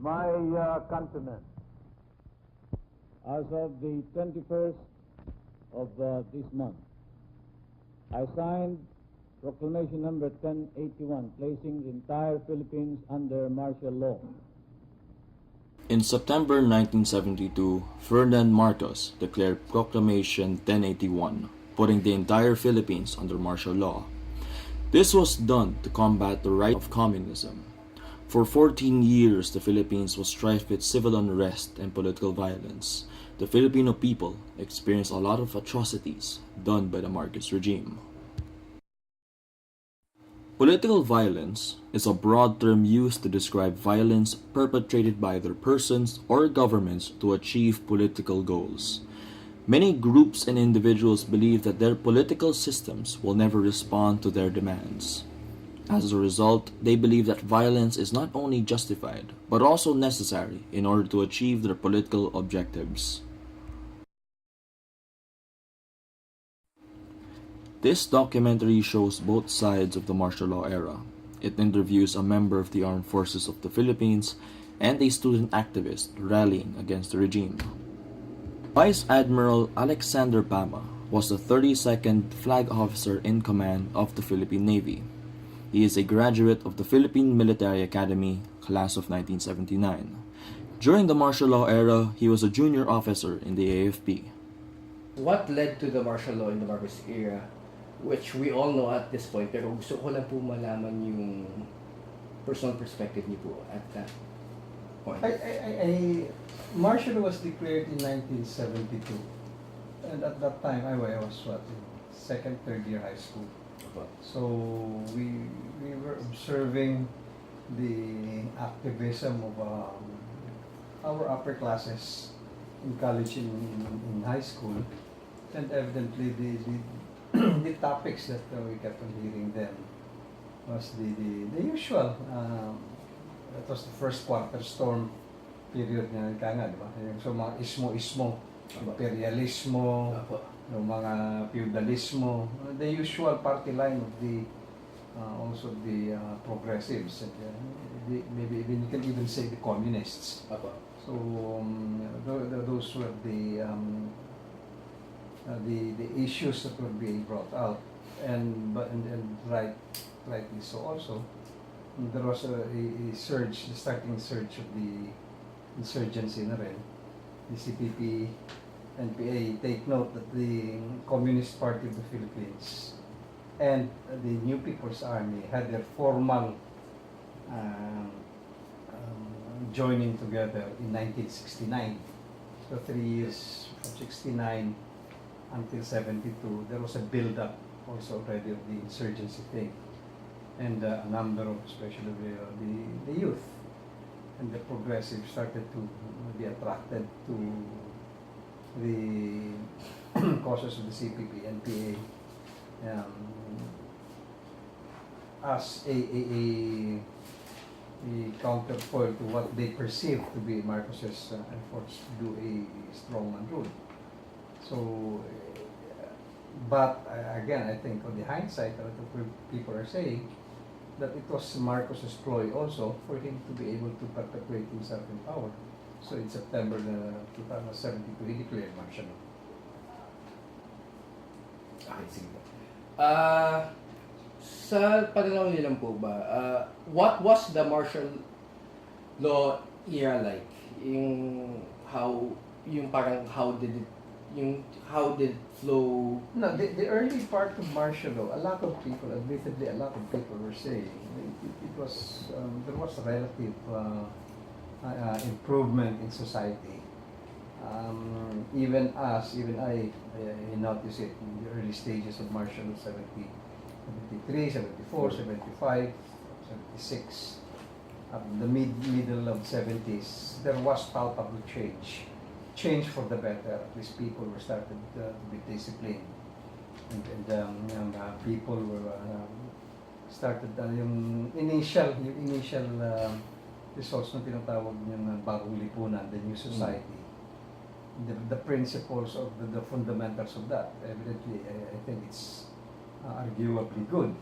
My countrymen, as of the 21st of this month, I signed Proclamation number 1081, placing the entire Philippines under martial law. In September 1972, Ferdinand Marcos declared Proclamation 1081, putting the entire Philippines under martial law. This was done to combat the rise of communism. For 14 years, the Philippines was strife with civil unrest and political violence. The Filipino people experienced a lot of atrocities done by the Marcos regime. Political violence is a broad term used to describe violence perpetrated by either persons or governments to achieve political goals. Many groups and individuals believe that their political systems will never respond to their demands. As a result, they believe that violence is not only justified, but also necessary in order to achieve their political objectives. This documentary shows both sides of the martial law era. It interviews a member of the Armed Forces of the Philippines and a student activist rallying against the regime. Vice Admiral Alexander Pama was the 32nd Flag Officer in command of the Philippine Navy. He is a graduate of the Philippine Military Academy, class of 1979. During the martial law era, he was a junior officer in the AFP. What led to the martial law in the Marcos era, which we all know at this point, pero gusto ko lang po malaman yung personal perspective niyo po at that point. Martial law was declared in 1972, and at that time I was in second, third year high school. So we were observing the activism of our upper classes in college, in high school, and evidently the topics that we kept on hearing then was the usual. It was the first quarter storm period na kanga, di ba? So mga ismo-ismo, imperialismo, yung mga feudalismo, the usual party line of the also the progressives, and maybe even you can even say the communists. So those were the issues that were being brought out, and rightly so also. There was a surge, the starting surge of the insurgency na rin, the CPP, NPA. Take note that the Communist Party of the Philippines and the New People's Army had their formal joining together in 1969. So 3 years from 69 until 72, there was a build-up also already of the insurgency thing, and a number of, especially the youth and the progressives, started to be attracted to the causes of the CPP, NPA, as a counterpoint to what they perceived to be Marcos's efforts to do a strongman rule. So, but again, I think on the hindsight, a lot of people are saying that it was Marcos's ploy also for him to be able to perpetuate himself in power. So in September 2072, he declared martial law. Okay, sige po. Sa pananaw niyo lang po ba, what was the martial law era like? How did it flow? No, the early part of martial law, a lot of people, admittedly, a lot of people were saying it was there was a relative improvement in society. Even I noticed it in the early stages of martial law, 73, 74, 75, 76. The middle of 70s, there was palpable change for the better. At least people were started to be disciplined, and people were started yung initial results na tinatawag ng bagong lipunan, the new society. The principles of the fundamentals of that, evidently, I think it's arguably good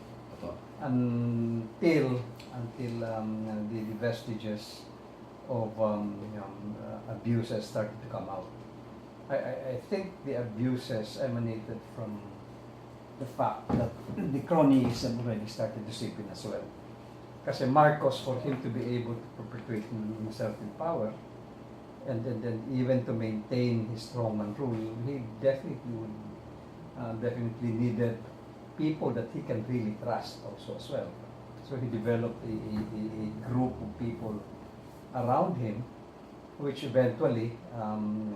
until the vestiges of abuses started to come out. I think the abuses emanated from the fact that the cronyism already started to seep in as well. Kasi Marcos, for him to be able to perpetuate himself in power, and then even to maintain his strongman rule, he definitely needed people that he can really trust also as well. So he developed a group of people around him, which eventually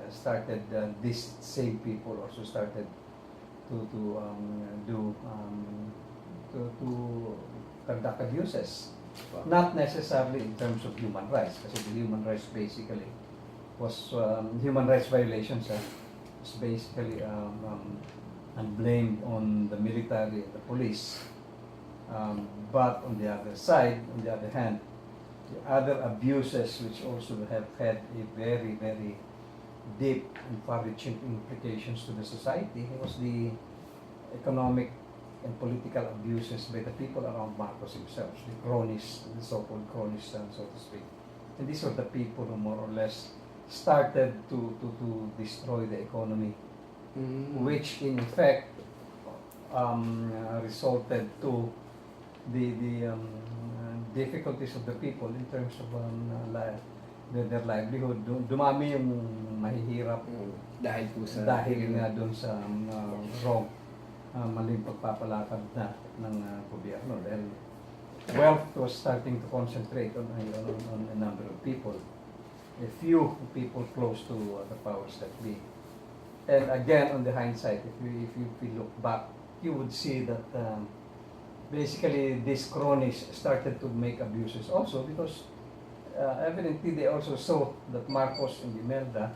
started, these same people also started to conduct abuses. Not necessarily in terms of human rights, because the human rights basically was human rights violations was basically and blamed on the military and the police. But on the other side, on the other hand, the other abuses which also have had a very, very deep and far-reaching implications to the society was the economic and political abuses by the people around Marcos himself, the cronies, the so-called cronies, so to speak. And these were the people who more or less started to destroy the economy, which in effect resulted to the difficulties of the people in terms of their livelihood. Dumami yung mahihirap Dahil po sa... dahil nga doon sa wrong, maling pagpapalakad na ng gobyerno. Dahil wealth was starting to concentrate on a number of people. A few people close to the powers that be. And again, on the hindsight, if you look back, you would see that basically these cronies started to make abuses also, because evidently they also saw that Marcos and Imelda,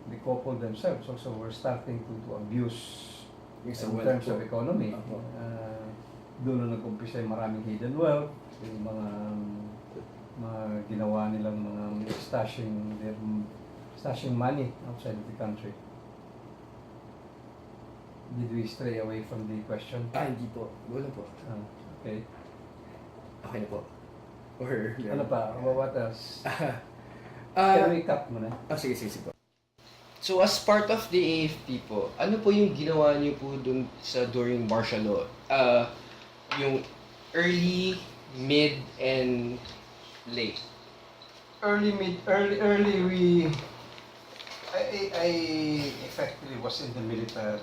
the couple themselves, also were starting to abuse in terms of economy. Doon na nag-umpisa yung maraming hidden wealth, yung mga ginawa nilang mga stashing money outside of the country. Did we stray away from the question? Hindi po. Wala po. Okay. Okay na po. Or... Ano pa? What else? Can we cut muna? Sige po. So as part of the AFP po, ano po yung ginawa niyo po dun sa during martial law? Yung early, mid, and late? Early, I effectively was in the military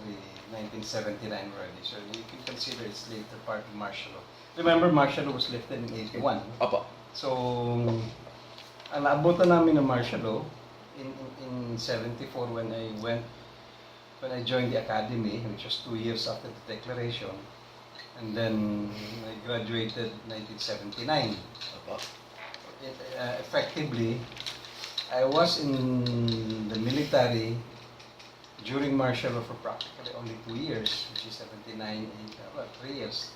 1979 already, so you can consider it's later part of martial law. Remember, martial law was lifted in 81. Opo. So, ang naabutan namin ng martial law in 74 when I joined the academy, which was 2 years after the declaration, and then I graduated 1979. Opo. Effectively, I was in the military during martial law for practically only 2 years, which is 79, 3 years.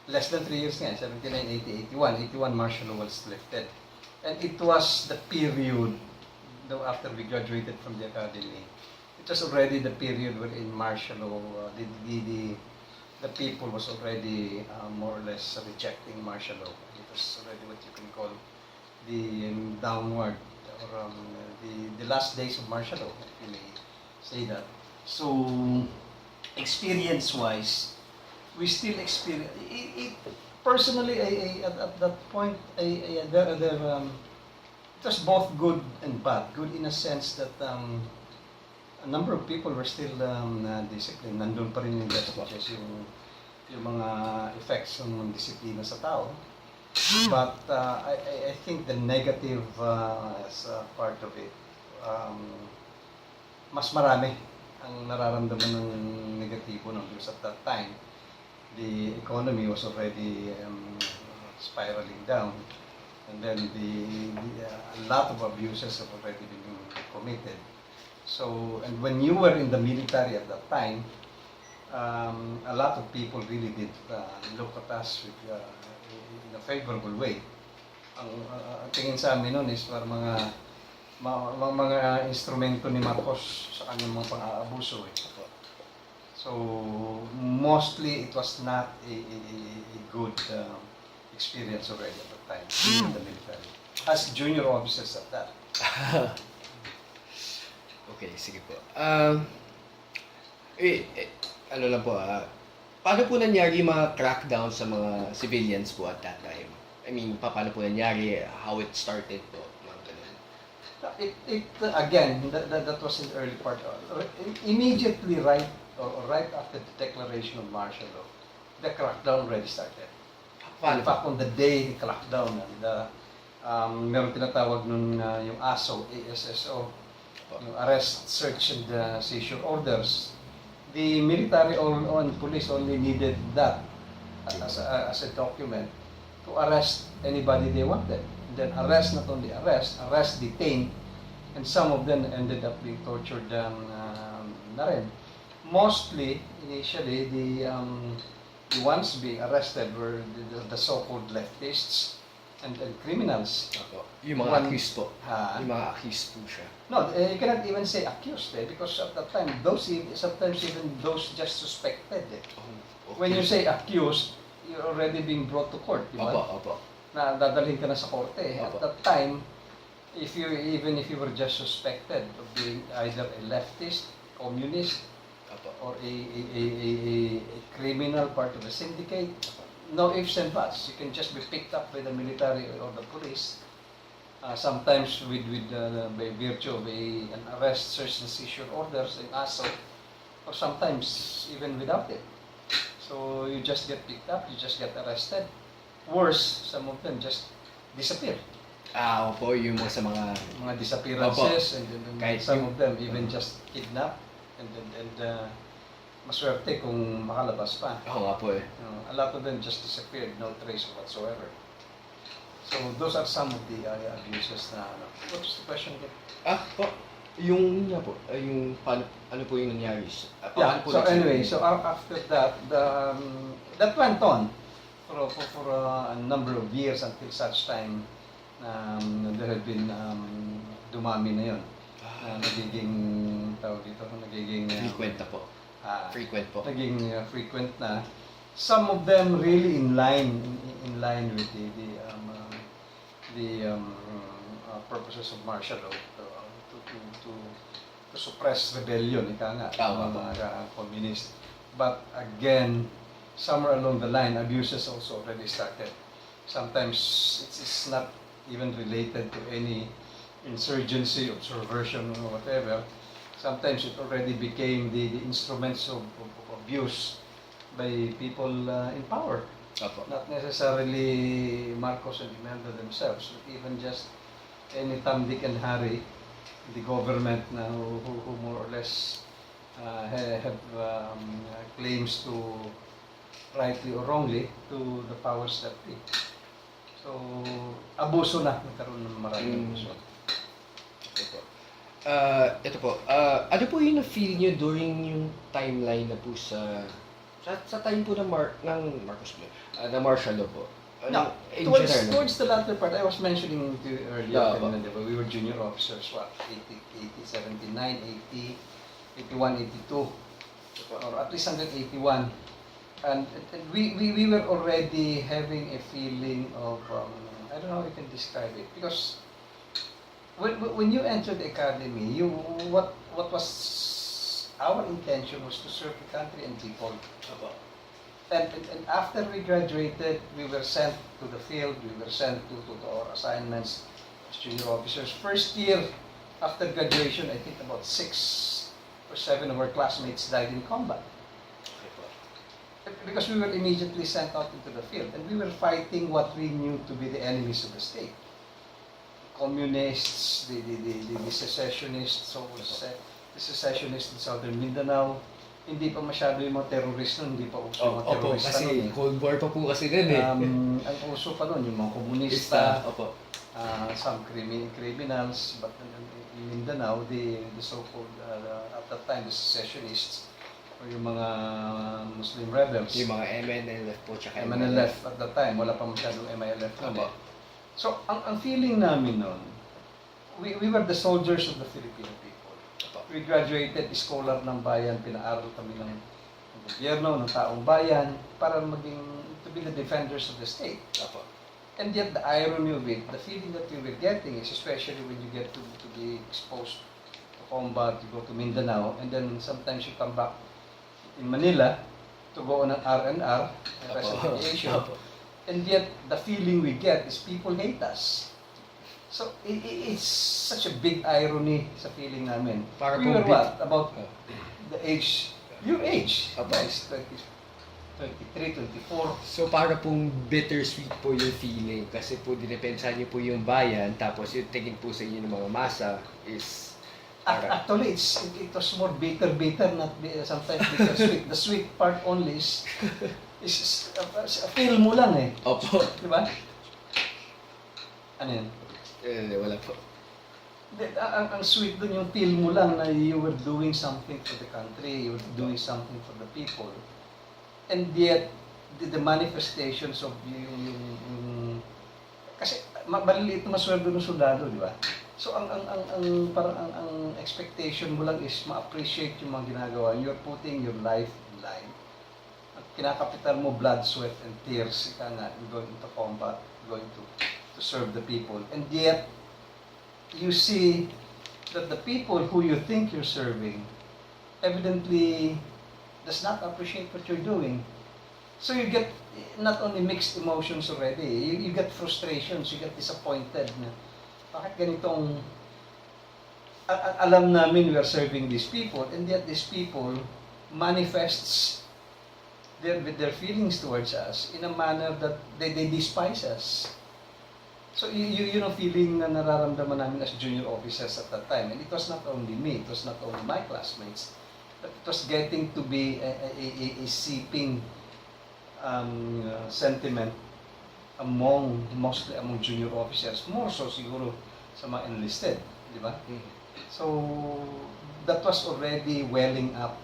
Less than 3 years nga, 79, 80, 81. 81 martial law was lifted. And it was the period, though after we graduated from the academy, it was already the period wherein martial law, the people was already more or less rejecting martial law. It was already what you can call the downward, or the last days of martial law, if you may say that. So, experience-wise, we still experience it. Personally, at that point, it was both good and bad. Good in a sense that a number of people were still disciplined. Nandun pa rin yung vestiges, yung mga effects ng disiplina sa tao. But I think the negative as part of it, mas marami ang nararamdaman ng negatibo ng because at that time, the economy was already spiraling down, and then a lot of abuses have already been committed. So, and when you were in the military at that time, a lot of people really did look at us with, in a favorable way. Ang tingin sa amin noon is para mga instrumento ni Marcos sa kanyang mga pang-aabuso. So, mostly it was not a good experience already at the time in the military. As junior officers at that. Okay, sige po. Ano lang po, paano po nangyari yung mga crackdown sa mga civilians po at that time? I mean, paano po nangyari, how it started po, mga ganun. Again, that was in the early part. Immediately right after the declaration of martial law, the crackdown already started. In fact, on the day the crackdown, meron tinatawag nun yung ASO, ASSO, yung arrest, search, and seizure orders. The military and police only needed that as a document to arrest anybody they wanted. Then arrest, not only arrest, detain, and some of them ended up being tortured na rin. Mostly, initially, the ones being arrested were the so-called leftists and criminals. Yung mga accused po. Ha? Yung mga accused po siya. No, you cannot even say accused because at that time, sometimes even those just suspected. Okay. When you say accused, you're already being brought to court, di ba? Opo. Na dadalhin ka na sa korte. At Opo. that time, even if you were just suspected of being either a leftist, communist, or a criminal part of a syndicate, no ifs and buts. You can just be picked up by the military or the police. Sometimes by virtue of an arrest, search and seizure orders, an ASO, or sometimes even without it. So you just get picked up, you just get arrested. Worse, some of them just disappear. Opo, yung mga sa mga... Mga disappearances, and Kahit some of them even just kidnap, and maswerte kung makalabas pa. Oo nga po eh. A lot of them just disappeared, no trace whatsoever. So those are some of the abuses na what's the question again? Po, yung nga po, yung ano po yung nangyari? Yeah, Paano po so nagsimula? anyway, so after that, that went on for a number of years until such time there had been dumami na yun. Nagiging, tawag dito, nagiging... Frequent na po. Frequent po. Naging frequent na. Some of them really in line with the purposes of martial law to suppress rebellion, ika nga, ng mga communist. But again, somewhere along the line, abuses also already started. Sometimes it's not even related to any insurgency or subversion or whatever. Sometimes it already became the instruments of abuse by people in power. Not necessarily Marcos and Imelda themselves, but even just any Tom, Dick, and Harry, the government now who more or less have claims to, rightly or wrongly, to the powers that be. So, abuso na, nagkaroon ng maraming abuso. Ito po, ano po yung na-feel nyo during yung timeline na po sa time po ng Marcos Blue, na martial law po? Now, towards the latter part, I was mentioning to you earlier, we were junior officers, 79, 80, 81, 82, or at least hanggang 81. And we were already having a feeling of, I don't know how you can describe it, because when you entered the academy, what was our intention was to serve the country and people. And after we graduated, we were sent to the field, we were sent to our assignments as junior officers. First year after graduation, I think about 6 or 7 of our classmates died in combat. Because we were immediately sent out into the field, and we were fighting what we knew to be the enemies of the state. Communists, the secessionists, the secessionists in southern Mindanao. Hindi pa masyado yung mga terrorist nun, hindi pa uso yung mga terrorista kasi nun. Cold War pa po kasi nun eh. Ang uso pa nun, yung mga komunista, Opo. some criminals, but in Mindanao, the so-called, at that time, the secessionists, or yung mga Muslim rebels. Yung mga MNLF po, tsaka MNLF at that time, wala pa masyadong MILF nun eh. So, ang feeling namin nun, we were the soldiers of the Filipino people. We graduated, scholar ng bayan, pinaaral kami ng ng gobyerno, ng taong bayan, para maging, to be the defenders of the state. Opo. And yet, the irony of it, the feeling that you were getting is, especially when you get to be exposed to combat, you go to Mindanao, and then sometimes you come back in Manila to go on an R&R, reconciliation. Opo. And yet, the feeling we get is people hate us. So, it's such a big irony sa feeling namin. Para We pong were what? About Oh. the age, your age, Opo. guys, 23, 24. So para pong bittersweet po yung feeling kasi po dinepensahan niyo po yung bayan tapos yung tingin po sa inyo ng mga masa is Actually, it was more bitter, not sometimes bittersweet. The sweet part only is feel mo lang eh. Opo. Di ba? Ano yun? Wala po. Ang sweet dun yung feel mo lang na you were doing something for the country, you were doing something for the people. And yet, the manifestations of yung kasi maliliit na masweldo ng soldado, di ba? So ang expectation mo lang is ma-appreciate yung mga ginagawa. You're putting your life in line. At kinakapital mo blood, sweat, and tears, ika nga, going into combat, going to serve the people. And yet, you see that the people who you think you're serving evidently does not appreciate what you're doing. So you get not only mixed emotions already, you get frustrations, you get disappointed na bakit ganitong alam namin we are serving these people, and yet these people manifests their feelings towards us in a manner that they despise us. So you know, feeling na nararamdaman namin as junior officers at that time, and it was not only me, it was not only my classmates, but it was getting to be a seeping sentiment mostly among junior officers, more so siguro sa mga enlisted, di ba? So that was already welling up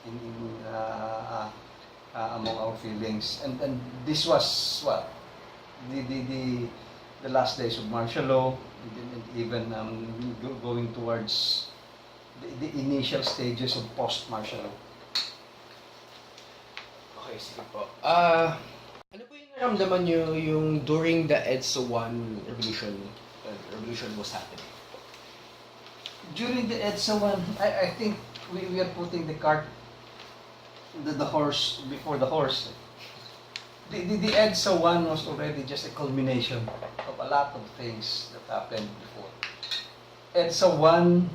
in among our feelings, and this was what the last days of martial law, and even going towards the initial stages of post-martial law. Okay, sige po. Ano po yung naramdaman nyo yung during the EDSA 1 revolution was happening? During the EDSA one, I think we are putting the cart, the horse before the horse. The EDSA one was already just a culmination of a lot of things that happened before. EDSA one,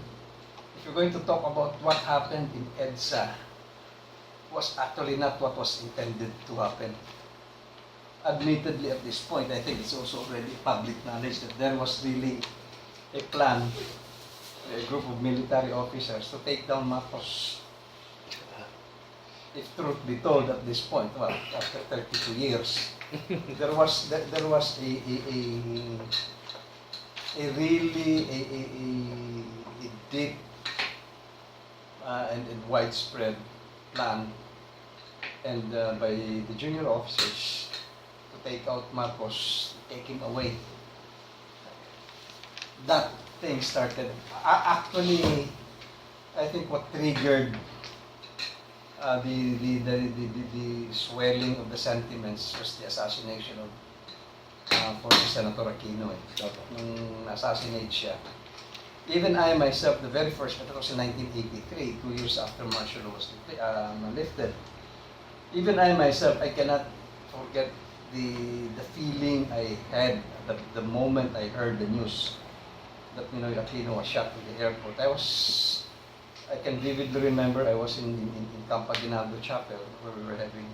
if you're going to talk about what happened in EDSA, was actually not what was intended to happen. Admittedly, at this point, I think it's also already public knowledge that there was really a plan, a group of military officers to take down Marcos. If truth be told, at this point, well, after 32 years, there was a really deep and widespread plan, and by the junior officers to take out Marcos, taking away. That thing started. Actually, I think what triggered the swelling of the sentiments was the assassination of former Senator Aquino. Nung assassinate siya. Even I myself, the very first, but it was in 1983, 2 years after martial law was lifted. Even I myself, I cannot forget the feeling I had the moment I heard the news that Aquino was shot in the airport. I can vividly remember I was in Camp Aguinaldo Chapel where we were having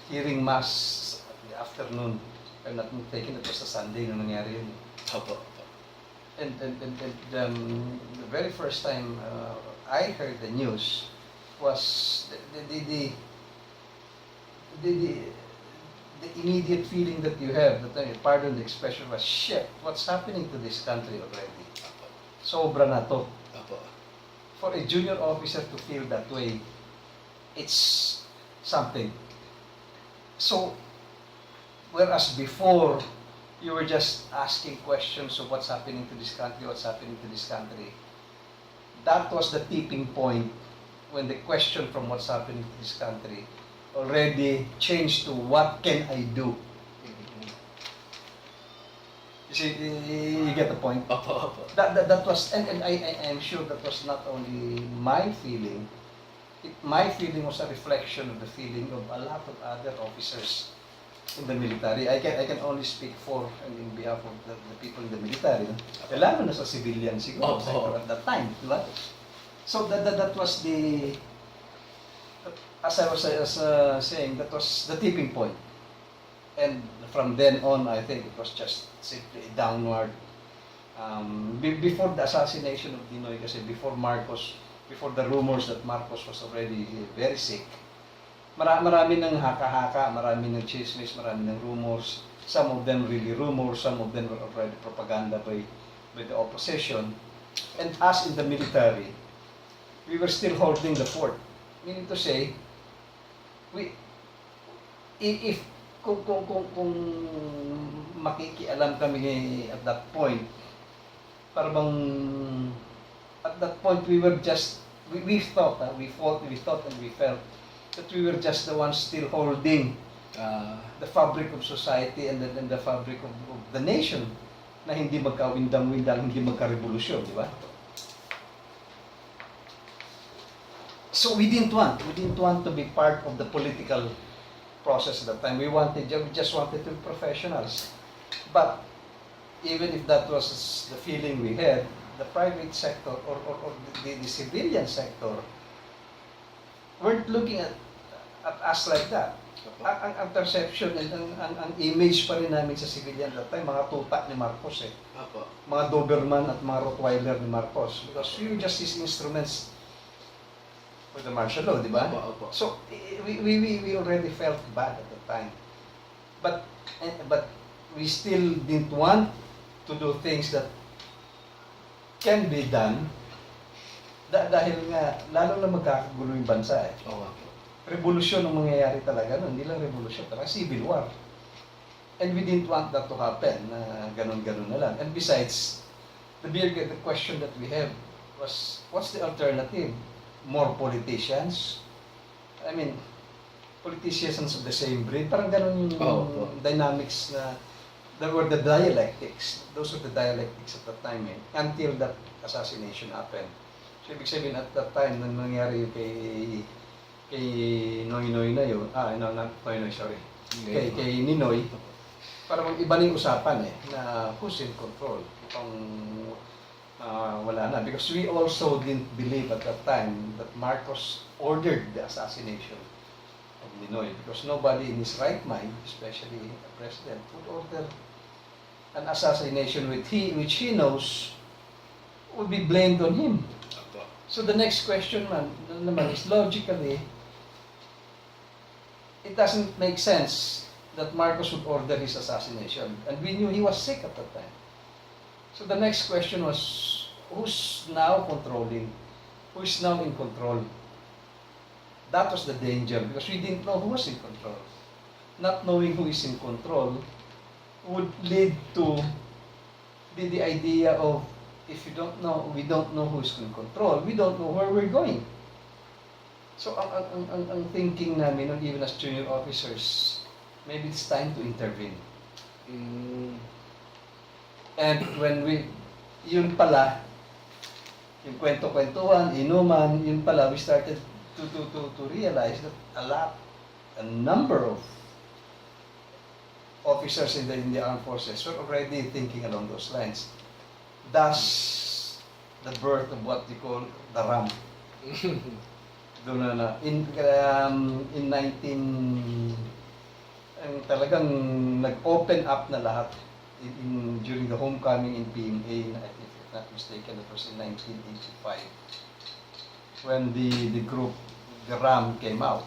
hearing mass in the afternoon. If I'm not mistaken, it was a Sunday na nangyari yun. Opo. And the very first time I heard the news was the immediate feeling that you have, pardon the expression, was shit, what's happening to this country already? Sobra na to. Opo. For a junior officer to feel that way, it's something. So, whereas before, you were just asking questions of what's happening to this country, that was the tipping point when the question from what's happening to this country already changed to what can I do? You see, you get the point? Opo, opo. That was, and I'm sure that was not only my feeling. My feeling was a reflection of the feeling of a lot of other officers in the military. I can only speak for and in behalf of the people in the military. Lalo na sa civilian siguro sector at that time, di ba? So that was the, as I was saying, that was the tipping point. And from then on, I think it was just simply a downward. Before the assassination of Dinoy, kasi before the rumors that Marcos was already very sick, marami ng haka-haka, marami ng chismis, marami ng rumors. Some of them really rumors, some of them were already propaganda by the opposition. And us in the military, we were still holding the fort. Meaning to say, if kung makikialam kami at that point, parang at that point we were just, we thought and we felt that we were just the ones still holding the fabric of society and the fabric of the nation, na hindi magkawindang-windang, hindi magka-revolusyon, di ba? So we didn't want to be part of the political process at that time. We just wanted to be professionals. But even if that was the feeling we had, the private sector or the civilian sector weren't looking at us like that. Ang perception and ang image pa rin namin sa civilian at that time, mga tuta ni Marcos mga Doberman at mga Rottweiler ni Marcos, because we were just his instruments with the martial law, di ba? So we already felt bad at the time, but we still didn't want to do things that can be done dahil nga lalo na magkakagulo yung bansa eh. Revolusyon ang mangyayari talaga nun, hindi lang revolusyon, talaga civil war. And we didn't want that to happen, na ganun-ganun na lang. And besides, the question that we have was, what's the alternative? More politicians? I mean, politicians of the same breed, parang ganun yung dynamics na, there were the dialectics. Those were the dialectics at that time until that assassination happened. So, ibig sabihin at that time, nang nangyari kay Noy na yun, not Noy, sorry. Kay Ninoy, parang iba na yung usapan na who's in control. Itong wala na. Because we also didn't believe at that time that Marcos ordered the assassination of Ninoy. Because nobody in his right mind, especially the president, would order an assassination which he knows would be blamed on him. So the next question naman is, logically, it doesn't make sense that Marcos would order his assassination. And we knew he was sick at that time. So the next question was, who's now controlling? Who is now in control? That was the danger, because we didn't know who was in control. Not knowing who is in control would lead to the idea of, if we don't know who is in control, we don't know where we're going. So ang thinking namin, even as junior officers, maybe it's time to intervene. And when yun pala, yung kwento-kwentuhan, inuman, yun pala, we started to realize that a number of officers in the armed forces were already thinking along those lines. Thus, the birth of what they call the RAM. Doon na in 19 talagang nag-open up na lahat during the homecoming in PMA, I think if not mistaken, it was in 1985 when the group, the RAM came out,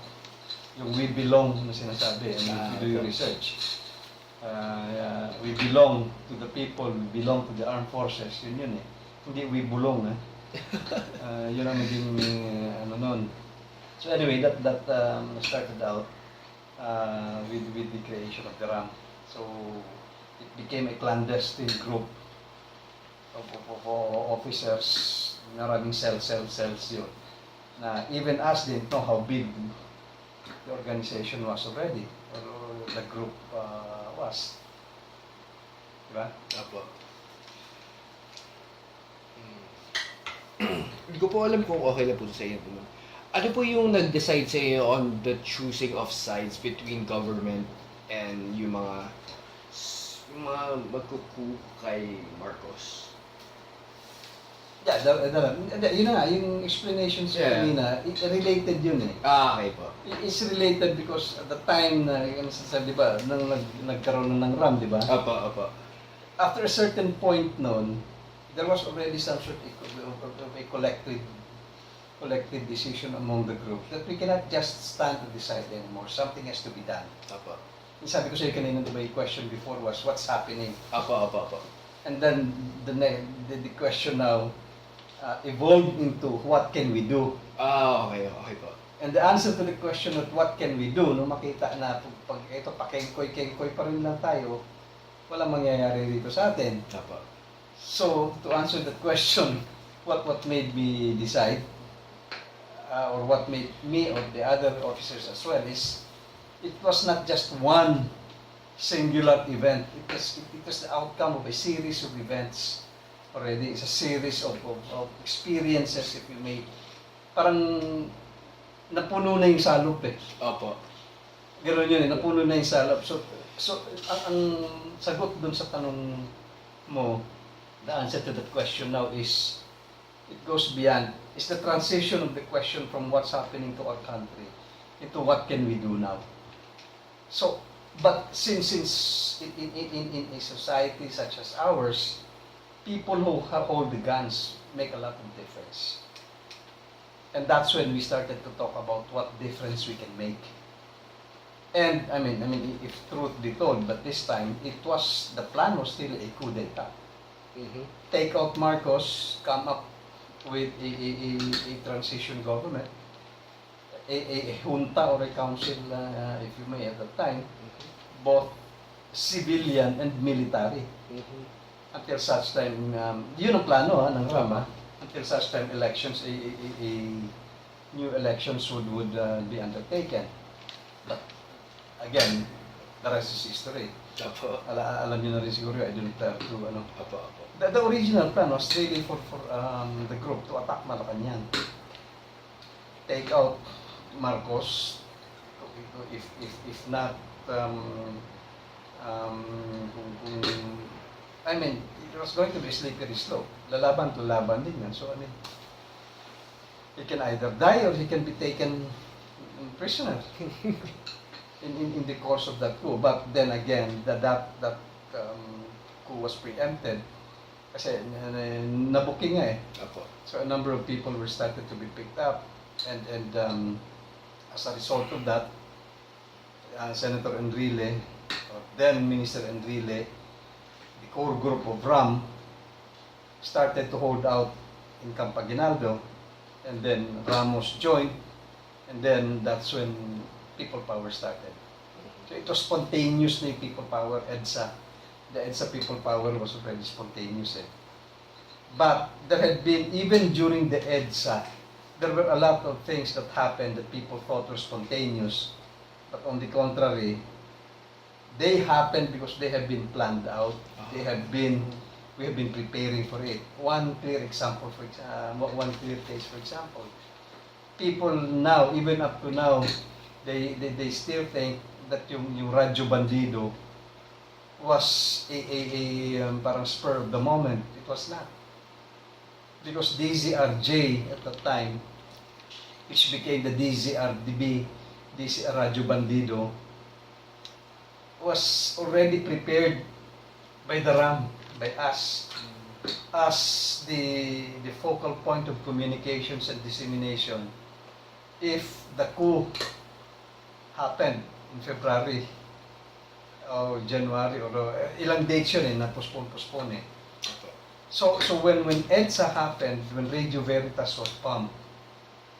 yung we belong na sinasabi, and if you do your research, we belong to the people, we belong to the armed forces, yun hindi we belong yun ang naging nun. So anyway, that started out with the creation of the RAM. So it became a clandestine group of officers, maraming cells yun. na even us didn't know how big the organization was already, or the group was. Diba? Apo. Hindi ko po alam kung okay na po sa inyo po. Ano po yung nag-decide sa inyo on the choosing of sides between government and yung mga magkuku kay Marcos? Yeah, yun na nga, yung explanations kanina, related yun eh. Okay po. It's related because at the time na, yung sasabi, di ba, nang nagkaroon ng RAM, di ba? Apo. After a certain point noon, there was already some sort of a collective decision among the group that we cannot just stand to decide anymore. Something has to be done. Apo. Yung sabi ko sa'yo kanina, di ba, yung question before was, what's happening? Apo. And then the question now evolved into what can we do? Okay po. And the answer to the question of what can we do, nung makita na pag ito pakengkoy-kengkoy pa rin lang tayo, walang mangyayari dito sa atin. Apo. So, to answer that question, what made me decide, or what made me or the other officers as well, is it was not just one singular event. It was the outcome of a series of events already. It's a series of experiences, if you may. Parang napuno na yung salop eh. Opo. Gano'n yun eh, napuno na yung salop. So ang sagot dun sa tanong mo, the answer to that question now is, it goes beyond. It's the transition of the question from what's happening to our country into what can we do now. So, but since in a society such as ours, people who hold the guns make a lot of difference. And that's when we started to talk about what difference we can make. And I mean, if truth be told, but this time the plan was still a coup d'etat. Take out Marcos, come up with a transition government, a junta or a council, if you may, at that time, both civilian and military. Until such time, yun ang plano ng Rama, until such time elections, new elections would be undertaken. But again, the rest is history. Apo. Alam niyo na rin siguro, I don't have to, Apo. The original plan was really for the group to attack Malacanang. Take out Marcos, if not, I mean, it was going to be a slippery slope. Lalaban din yan. So, I mean, he can either die or he can be taken prisoner in the course of that coup. But then again, that coup was preempted kasi nabuking nga eh. Apo. So a number of people were started to be picked up, and as a result of that, Senator Enrile, then Minister Enrile, the core group of RAM, started to hold out in Camp Aguinaldo, and then Ramos joined, and then that's when people power started. So it was spontaneous na yung people power, EDSA. The EDSA people power was already spontaneous eh. But there had been, even during the EDSA, there were a lot of things that happened that people thought were spontaneous. But on the contrary, they happened because they have been planned out. We have been preparing for it. One clear example, one clear case, for example. People now, even up to now, they still think that yung Radyo Bandido was a parang spur of the moment. It was not. Because DZRJ at the time, which became the DZRDB, DZR Radyo Bandido, was already prepared by the RAM, by us, as the focal point of communications and dissemination. If the coup happened in February or January, or ilang dates yun eh, na-postpone eh. So when EDSA happened, when Radio Veritas was pumped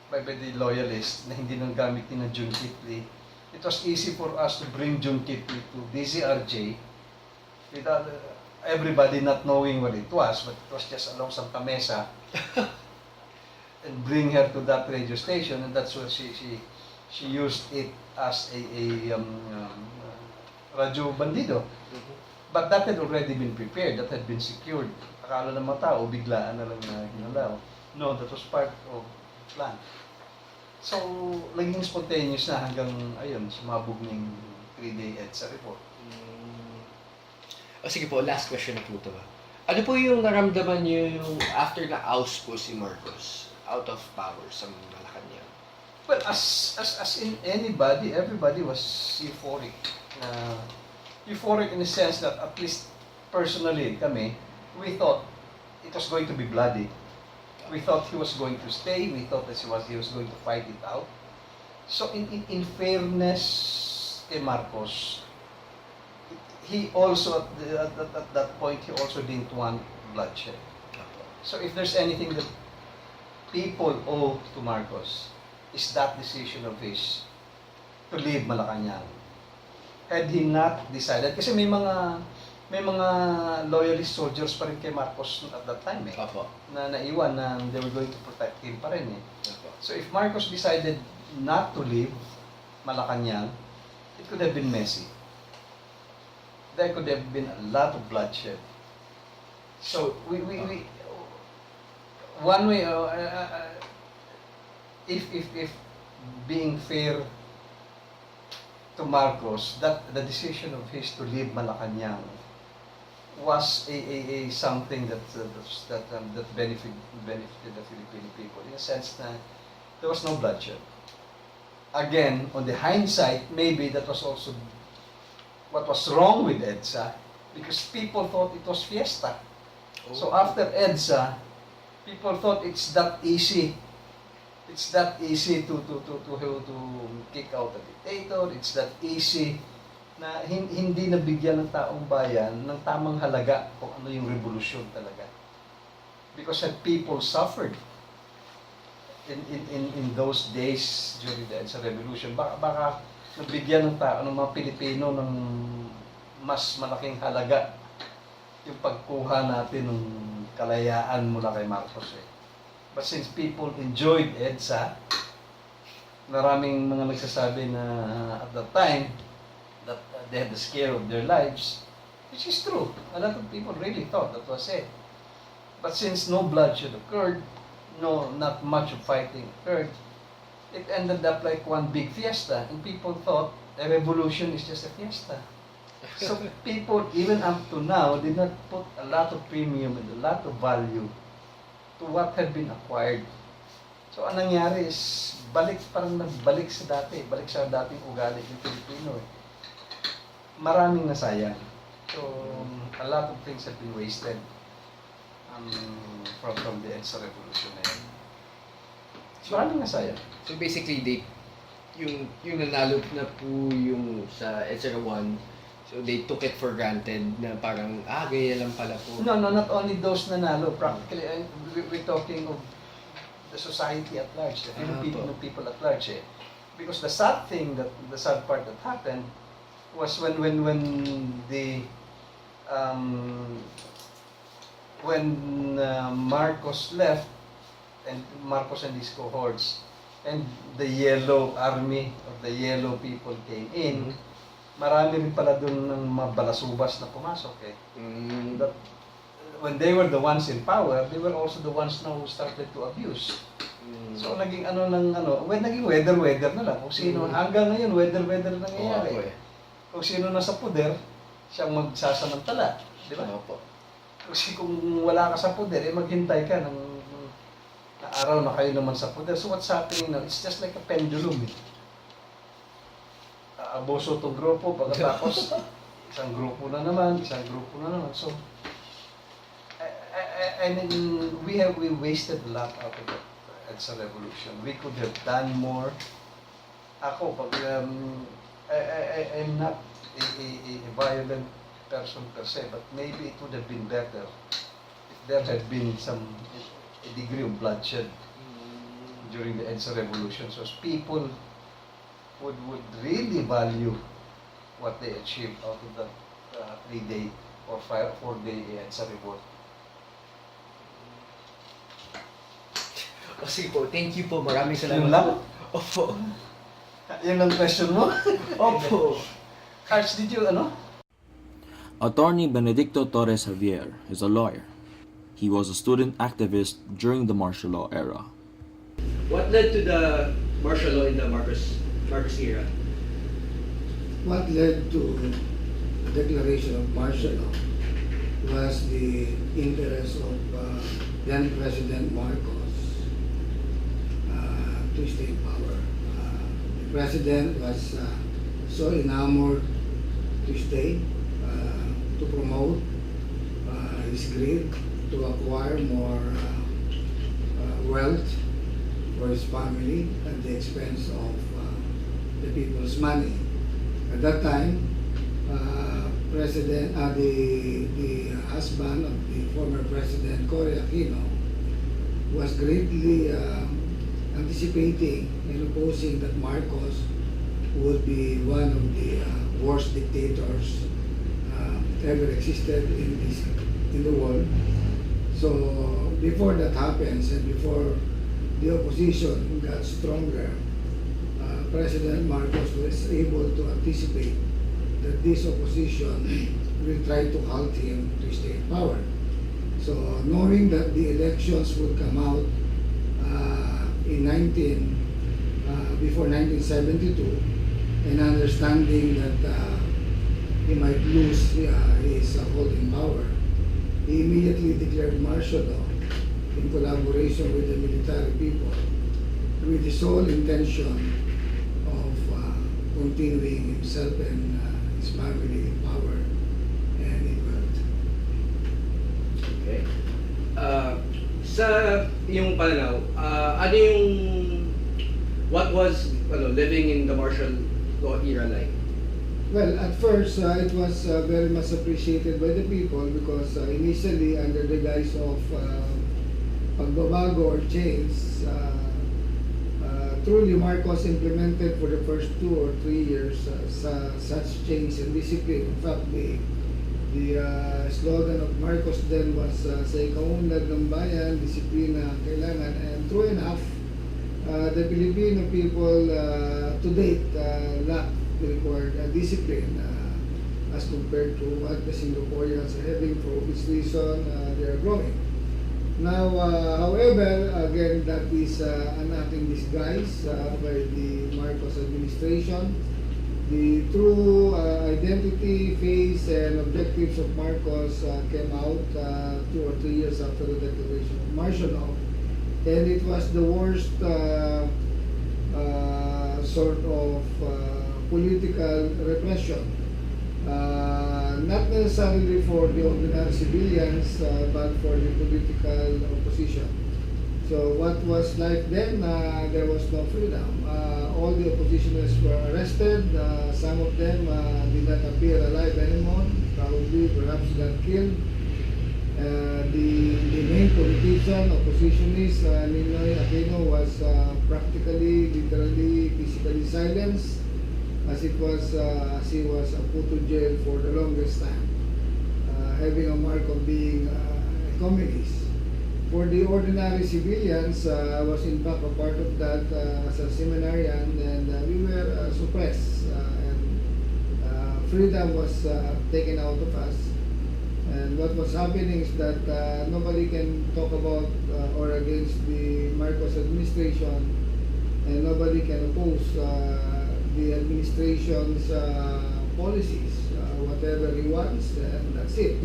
by the loyalists na hindi nang gamit ni na June Kitley, it was easy for us to bring June Kitley to DZRJ without everybody not knowing what it was, but it was just along Santa Mesa. and bring her to that radio station, and that's what she used it as radyo bandido. But that had already been prepared, that had been secured. Akala ng mga tao, biglaan na lang na ginalaw. No, that was part of plan. So, naging spontaneous na hanggang, ayun, sumabog ng 3-day EDSA report. O sige po, last question na po ito. Ano po yung naramdaman niyo yung after na oust po si Marcos out of power sa Malacanang? Well, as in anybody, everybody was euphoric. Euphoric in the sense that at least personally, kami, we thought it was going to be bloody. We thought he was going to stay. We thought that he was going to fight it out. So in fairness kay Marcos, he also at that point he also didn't want bloodshed. So if there's anything that people owe to Marcos, is that decision of his to leave Malacanang. Had he not decided, kasi may mga loyalist soldiers pa rin kay Marcos at that time na naiwan na they were going to protect him pa rin So if Marcos decided not to leave Malacanang, it could have been messy. There could have been a lot of bloodshed. So we one way if being fair to Marcos, that the decision of his to leave Malacanang was a something that benefited the Filipino people in a sense that there was no bloodshed. Again, on the hindsight, maybe that was also what was wrong with EDSA because people thought it was fiesta. So after EDSA, people thought it's that easy. It's that easy to kick out a dictator. It's that easy na hindi nabigyan ng taong bayan ng tamang halaga kung ano yung revolusyon talaga. Because people suffered in those days during the EDSA revolution. Baka nabigyan ng tao ng mga Pilipino ng mas malaking halaga yung pagkuha natin ng kalayaan mula kay Marcos But since people enjoyed EDSA, maraming mga nagsasabi na at that time that they had the scare of their lives, which is true. A lot of people really thought that was it. But since no bloodshed occurred, not much of fighting occurred, it ended up like one big fiesta, and people thought a revolution is just a fiesta. So people, even up to now, did not put a lot of premium and a lot of value to what had been acquired. So ang nangyari is parang nagbalik sa dating ugali ng Pilipino Maraming nasayang. So a lot of things have been wasted from the EDSA revolution na yan. Maraming nasayang. So basically, yung nanalo na po yung sa EDSA 1, so they took it for granted na parang, ganyan lang pala po. No, not only those nanalo. Practically, we're talking of the society at large, the Filipino people at large. Because the sad part that happened was when Marcos left, and Marcos and his cohorts, and the yellow army of the yellow people came in, marami rin pala doon ng mga balasubas na pumasok That when they were the ones in power, they were also the ones now who started to abuse. So naging naging weather na lang. Kung sino, hanggang ngayon, weather na nangyayari. Kung sino nasa poder, siyang magsasamantala. Di ba? Kasi kung wala ka sa poder, maghintay ka ng araw na kayo naman sa poder. So what's happening now? It's just like a pendulum Abuso itong grupo, pagkatapos isang grupo na naman. So, I mean, we wasted a lot out of it. It's a revolution. We could have done more. Ako, I'm not a violent person per se, but maybe it would have been better if there had been a degree of bloodshed during the EDSA revolution. So people would really value what they achieved out of that 3-day or 4-day EDSA report. O sige po, thank you po. Maraming salamat Yun lang? po. Opo. Yun ang question mo? Opo. Arch, did you, ano? Attorney Benedicto Torres Javier is a lawyer. He was a student activist during the martial law era. What led to the martial law in the Marcos era? What led to the declaration of martial law was the interest of then President Marcos to stay in power. The president was so enamored to stay, to promote his greed, to acquire more wealth for his family at the expense of the people's money. At that time, the husband of the former President Cory Aquino was greatly anticipating and opposing that Marcos would be one of the worst dictators ever existed in the world. So before that happens and before the opposition got stronger, President Marcos was able to anticipate that this opposition will try to halt him to stay in power. So knowing that the elections would come out before 1972, and understanding that he might lose his holding power, he immediately declared martial law in collaboration with the military people with the sole intention of continuing himself and his family in power and in wealth. Okay. Sa yung pananaw, ano yung what was living in the martial law era like? Well, at first, it was very much appreciated by the people because initially, under the guise of pagbabago or change, truly Marcos implemented for the first 2 or 3 years such change and discipline. In fact, the slogan of Marcos then was sa ikaunlad ng bayan, disiplina ang kailangan. And true enough, the Filipino people to date lack the required discipline as compared to what the Singaporeans are having, for which reason they are growing. Now, however, again, that is an acting disguise by the Marcos administration. The true identity, face, and objectives of Marcos came out 2 or 3 years after the declaration of martial law. And it was the worst sort of political repression. Not necessarily for the ordinary civilians, but for the political opposition. So what was like then, there was no freedom. All the oppositioners were arrested. Some of them did not appear alive anymore, probably perhaps got killed. The main politician, oppositionist, Ninoy Aquino, was practically, literally, physically silenced, as he was put to jail for the longest time, having a mark of being a communist. For the ordinary civilians, I was in fact a part of that as a seminarian, and we were suppressed, and freedom was taken out of us. And what was happening is that nobody can talk about or against the Marcos administration, and nobody can oppose the administration's policies, whatever he wants, and that's it.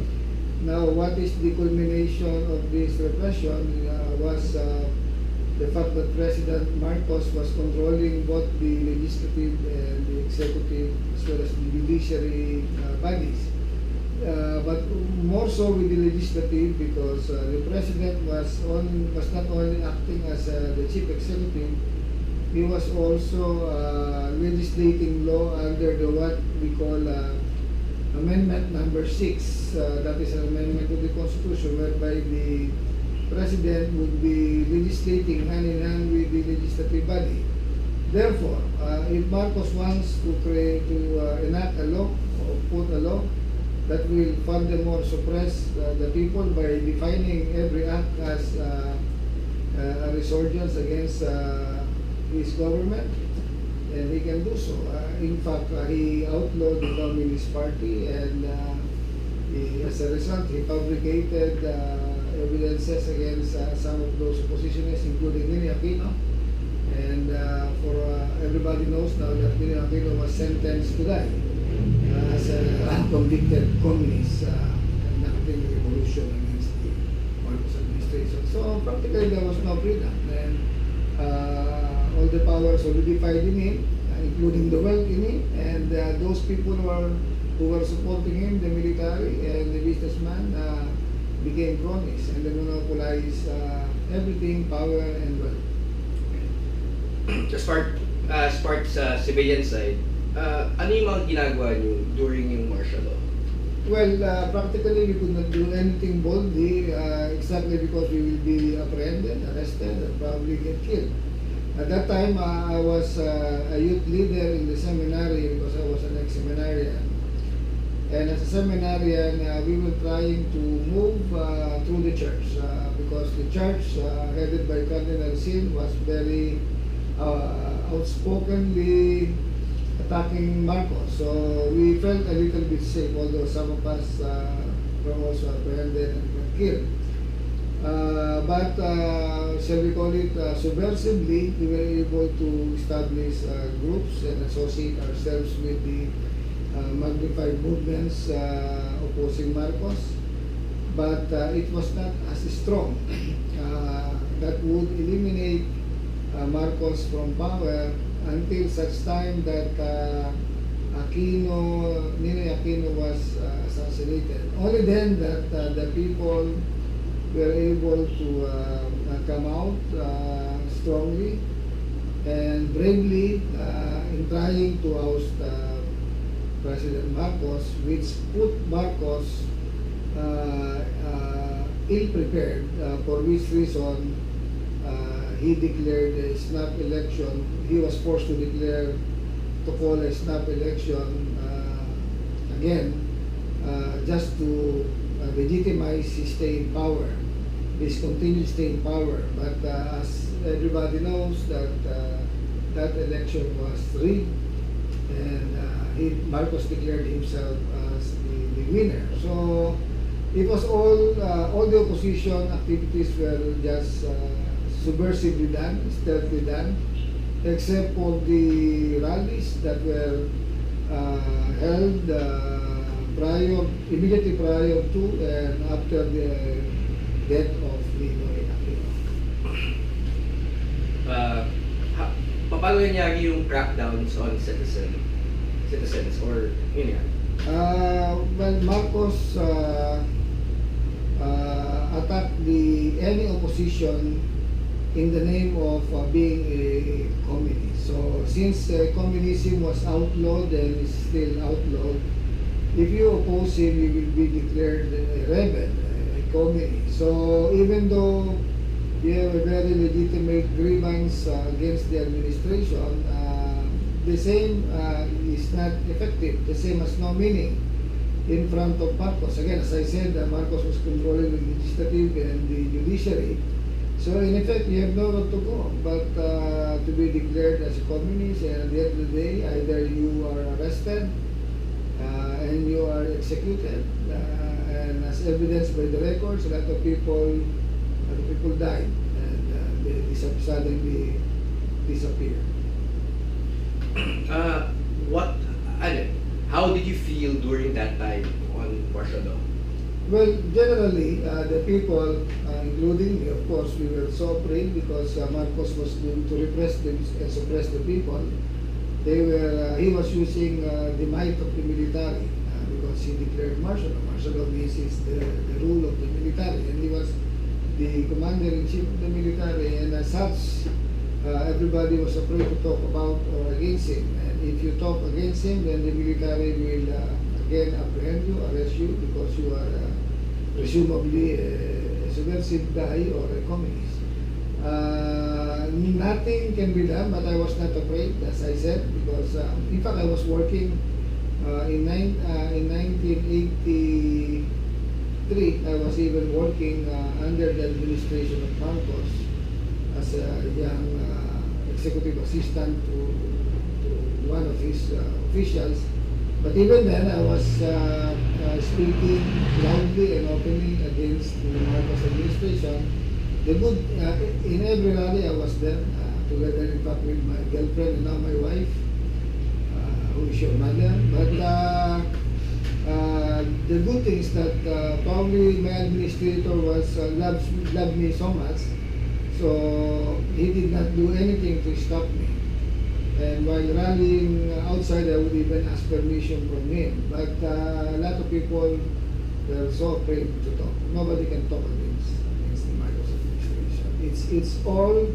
Now, what is the culmination of this repression was the fact that President Marcos was controlling both the legislative and the executive, as well as the judiciary bodies. But more so with the legislative, because the president was not only acting as the chief executive, he was also legislating law under the what we call Amendment number 6. That is an amendment to the Constitution whereby the president would be legislating hand in hand with the legislative body. Therefore, if Marcos wants to enact a law or put a law that will furthermore suppress the people by defining every act as a resurgence against his government, and he can do so. In fact, he outlawed the Communist Party, and as a result, he fabricated evidences against some of those oppositionists, including Ninoy Aquino. And everybody knows now that Ninoy Aquino was sentenced to die as a convicted communist conducting a revolution against the Marcos administration. So practically there was no freedom, and all the power solidified in him, including the wealth in him, and those people who were supporting him, the military and the businessman, became cronies, and they monopolized everything, power and wealth. As part sa civilian side, ano yung mga ginagawa niyo during yung martial law? Well, practically we could not do anything boldly, exactly because we will be apprehended, arrested, and probably get killed. At that time, I was a youth leader in the seminary because I was an ex-seminarian. And as a seminarian, we were trying to move through the church because the church, headed by Cardinal Sin, was very outspokenly attacking Marcos. So we felt a little bit safe, although some of us were also apprehended and got killed. But shall we call it subversively, we were able to establish groups and associate ourselves with the magnified movements opposing Marcos. But it was not as strong. That would eliminate Marcos from power until such time that Ninoy Aquino was assassinated. Only then that the people were able to come out strongly and bravely in trying to oust President Marcos, which put Marcos ill-prepared, for which reason he declared a snap election. He was forced to declare, to call a snap election again, just to legitimize his stay in power, his continued stay in power. But as everybody knows, that that election was rigged, and Marcos declared himself as the winner. So it was all the opposition activities were just subversively done, stealthily done, except for the rallies that were held immediately prior to and after the death of Ninoy Aquino. Paano nangyari yung crackdowns on citizens or yun yan? Well, Marcos attacked any opposition in the name of being a communist. So since communism was outlawed and is still outlawed, if you oppose him, you will be declared a rebel, a communist. So even though you have a very legitimate grievance against the administration, the same is not effective, the same has no meaning in front of Marcos. Again, as I said, Marcos was controlling the legislative and the judiciary. So in effect, you have nowhere to go but to be declared as a communist, and at the end of the day, either you are arrested and you are executed, and as evidenced by the records, a lot of people died, and they suddenly disappeared. How did you feel during that time on martial law? Well, generally, the people, including me, of course, we were so afraid because Marcos was doing to repress them and suppress the people. He was using the might of the military because he declared martial law. Martial law means it's the rule of the military, and he was the commander-in-chief of the military, and as such, everybody was afraid to talk about or against him. And if you talk against him, then the military will again apprehend you, arrest you, because you are presumably a subversive guy or a communist. Nothing can be done, but I was not afraid, as I said, because in fact I was working in 1983. I was even working under the administration of Marcos as a young executive assistant to one of his officials. But even then, I was speaking loudly and openly against the Marcos administration. The good, in every rally I was there, together in fact with my girlfriend and now my wife, who is your mother. But the good thing is that probably my administrator was loved me so much, so he did not do anything to stop me. And while rallying outside, I would even ask permission from him. But a lot of people were so afraid to talk. Nobody can talk against the Marcos administration. It's all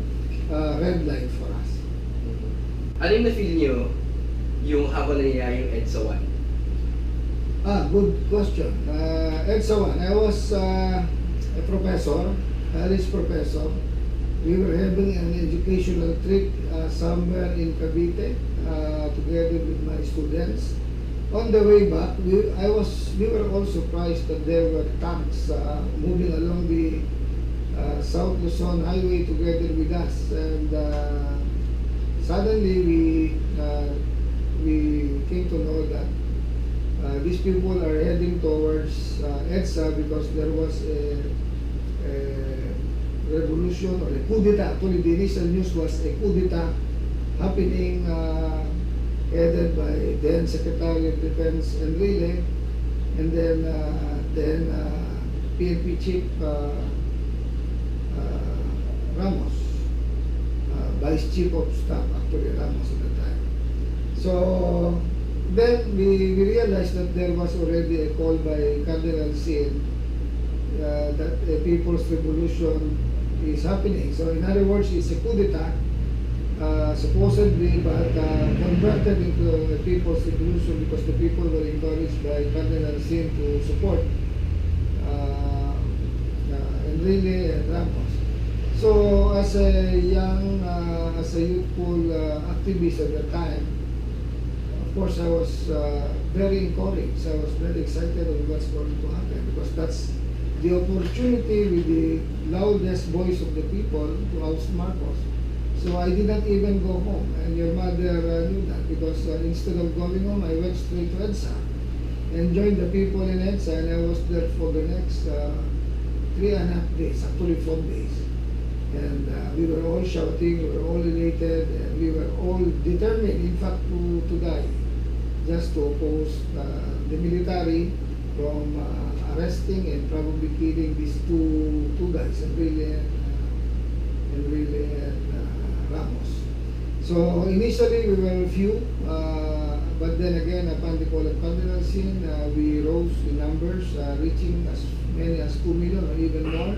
red light for us. Ano yung na-feel nyo yung habang nangyayari yung EDSA 1? Good question. EDSA 1, I was a professor, college professor. We were having an educational trip somewhere in Cavite together with my students. On the way back, we were all surprised that there were tanks moving along the South Luzon Highway together with us, and suddenly we came to know that these people are heading towards EDSA because there was a revolution or a coup d'etat. Actually, the initial news was a coup d'etat happening, headed by then Secretary of Defense Enrile, and then PNP Chief Ramos, Vice Chief of Staff, actually Ramos at the time. So then we realized that there was already a call by Cardinal Sin that a people's revolution is happening. So in other words, it's a coup d'etat, supposedly, but converted into a people's revolution because the people were encouraged by Cardinal Sin to support Enrile and Ramos. So as a young, as a youthful activist at the time, of course I was very encouraged. I was very excited of what's going to happen because that's the opportunity with the loudest voice of the people to oust Marcos. So I did not even go home, and your mother knew that because instead of going home, I went straight to EDSA and joined the people in EDSA, and I was there for the next 3.5 days, actually 4 days. And we were all shouting, we were all elated, and we were all determined, in fact, to die, just to oppose the military from arresting and probably killing these two guys, Enrile and Ramos. So initially we were few, but then again upon the call of Cardinal Sin, we rose in numbers, reaching as many as 2 million or even more.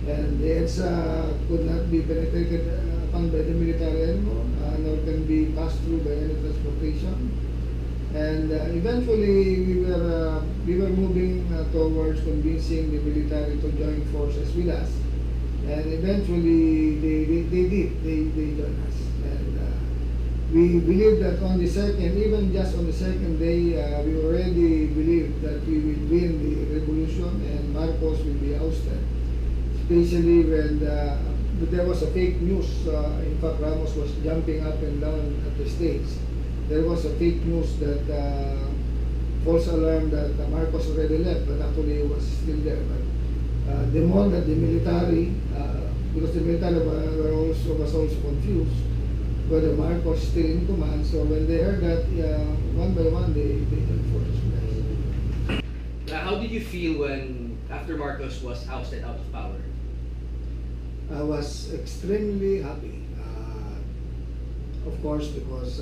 And the EDSA could not be penetrated upon by the military anymore, nor can be passed through by any transportation. And eventually we were moving towards convincing the military to join forces with us. And eventually they joined us. And we believe that on the second, even just on the second day, we already believed that we will win the revolution and Marcos will be ousted. Especially when there was a fake news. In fact, Ramos was jumping up and down at the stage. There was a fake news that false alarm that Marcos already left, but actually he was still there. But the more that the military, because the military was also confused whether Marcos is still in command. So when they heard that, one by one they joined forces. How did you feel when after Marcos was ousted out of power? I was extremely happy, of course, because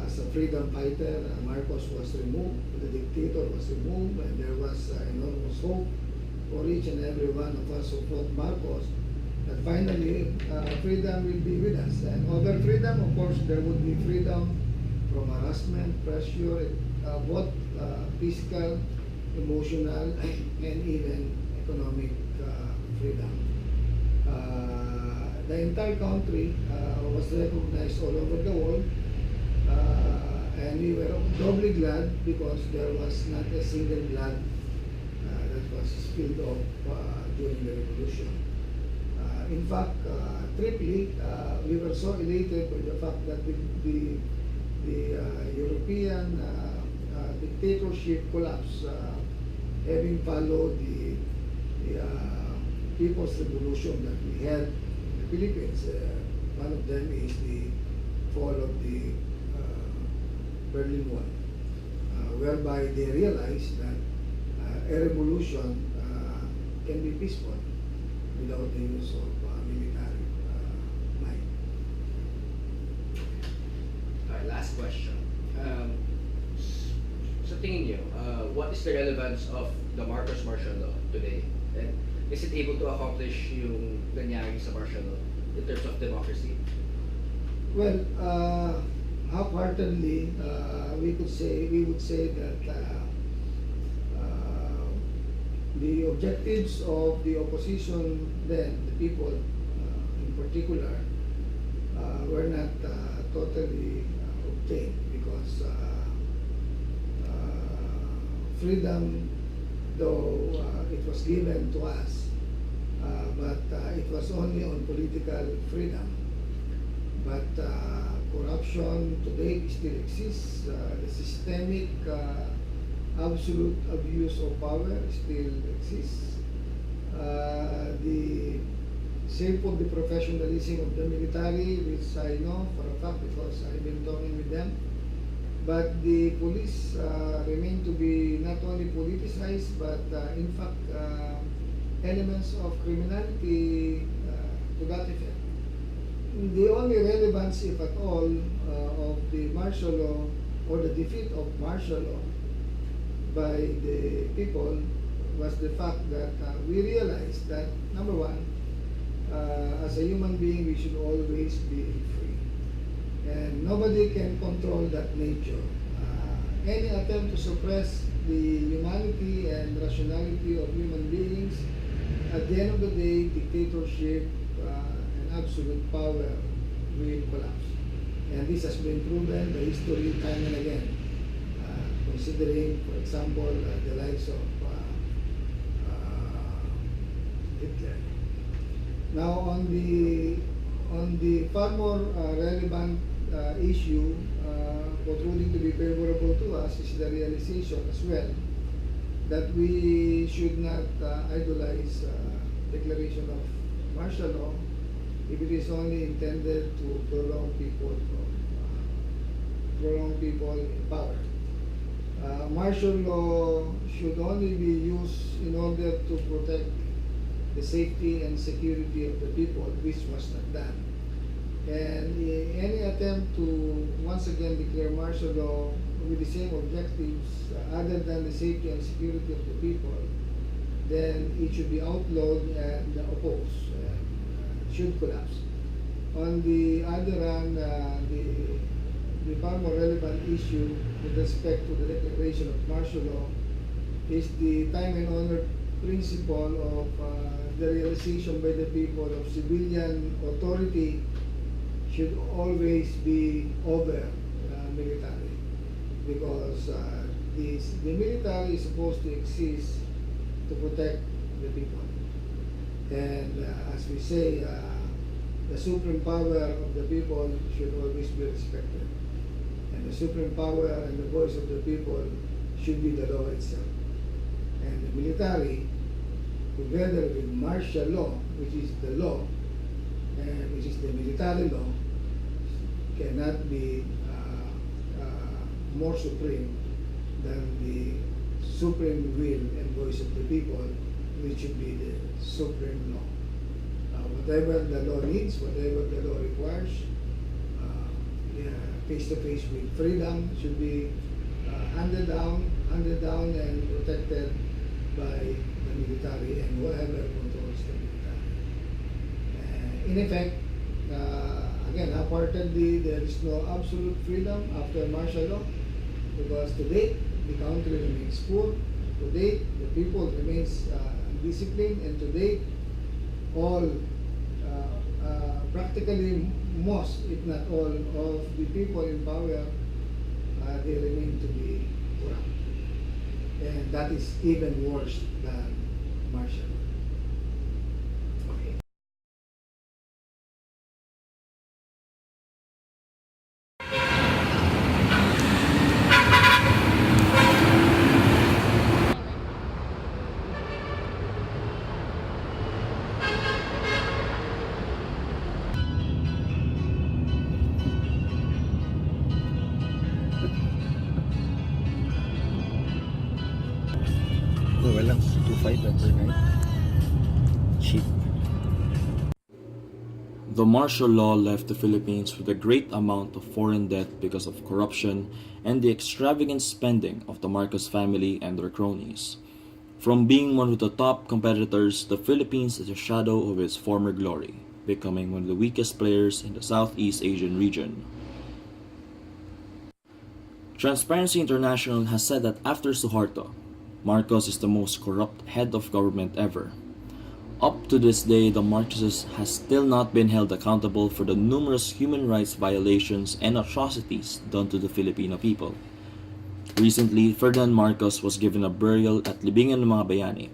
as a freedom fighter, Marcos was removed, the dictator was removed, and there was enormous hope for each and every one of us who fought Marcos that finally freedom will be with us. And over freedom, of course, there would be freedom from harassment, pressure, both physical, emotional, and even economic freedom. The entire country was recognized all over the world, and we were doubly glad because there was not a single blood that was spilled off during the revolution. In fact, triply, we were so elated by the fact that the European dictatorship collapse, having followed the People's Revolution that we had in the Philippines. One of them is the fall of the Berlin Wall, whereby they realized that a revolution can be peaceful without the use of military might. Alright, last question. Sa tingin niyo, what is the relevance of the Marcos martial law today? And is it able to accomplish yung nangyari sa martial law in terms of democracy? Well, half-heartedly, we would say that the objectives of the opposition then, the people in particular, were not totally obtained because freedom, though it was given to us, but it was only on political freedom. But corruption today still exists. The systemic absolute abuse of power still exists. The same for the professionalism of the military, which I know for a fact because I've been talking with them. But the police remain to be not only politicized, but in fact elements of criminality to that effect. The only relevance, if at all, of the martial law or the defeat of martial law by the people was the fact that we realized that, number one, as a human being, we should always be free. And nobody can control that nature. Any attempt to suppress the humanity and rationality of human beings, at the end of the day, dictatorship and absolute power will collapse. And this has been proven by history time and again. Considering, for example, the likes of Hitler. Now, on the far more relevant issue, proving to be favorable to us is the realization as well that we should not idolize declaration of martial law if it is only intended to prolong people in power. Martial law should only be used in order to protect the safety and security of the people, which was not done. And any attempt to once again declare martial law with the same objectives other than the safety and security of the people, then it should be outlawed and opposed, should collapse. On the other hand, the far more relevant issue with respect to the declaration of martial law is the time and honor principle of the realization by the people of civilian authority should always be over military, because the military is supposed to exist to protect the people. And as we say, the supreme power of the people should always be respected. And the supreme power and the voice of the people should be the law itself. And the military, together with martial law, which is the law, and which is the military law, cannot be more supreme than the supreme will and voice of the people, which should be the supreme law. Whatever the law needs, whatever the law requires, face-to-face with freedom should be handed down and protected by the military and whoever controls the military. In effect, again, half-heartedly, there is no absolute freedom after martial law, because to date, the country remains poor, to date, the people remains disciplined, and to date, all, practically most, if not all, of the people in power, they remain to be corrupt. And that is even worse than martial law. fighter per night. Cheap. The martial law left the Philippines with a great amount of foreign debt because of corruption and the extravagant spending of the Marcos family and their cronies. From being one of the top competitors, the Philippines is a shadow of its former glory, becoming one of the weakest players in the Southeast Asian region. Transparency International has said that after Suharto, Marcos is the most corrupt head of government ever. Up to this day, the Marcoses has still not been held accountable for the numerous human rights violations and atrocities done to the Filipino people. Recently, Ferdinand Marcos was given a burial at Libingan ng mga Bayani.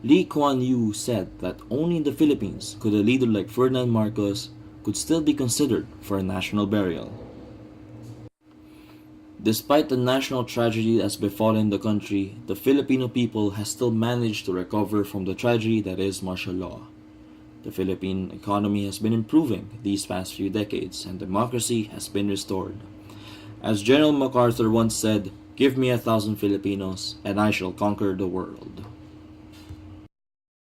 Lee Kuan Yew said that only in the Philippines could a leader like Ferdinand Marcos could still be considered for a national burial. Despite the national tragedy that's befallen the country, the Filipino people has still managed to recover from the tragedy that is martial law. The Philippine economy has been improving these past few decades and democracy has been restored. As General MacArthur once said, "Give me 1,000 Filipinos and I shall conquer the world."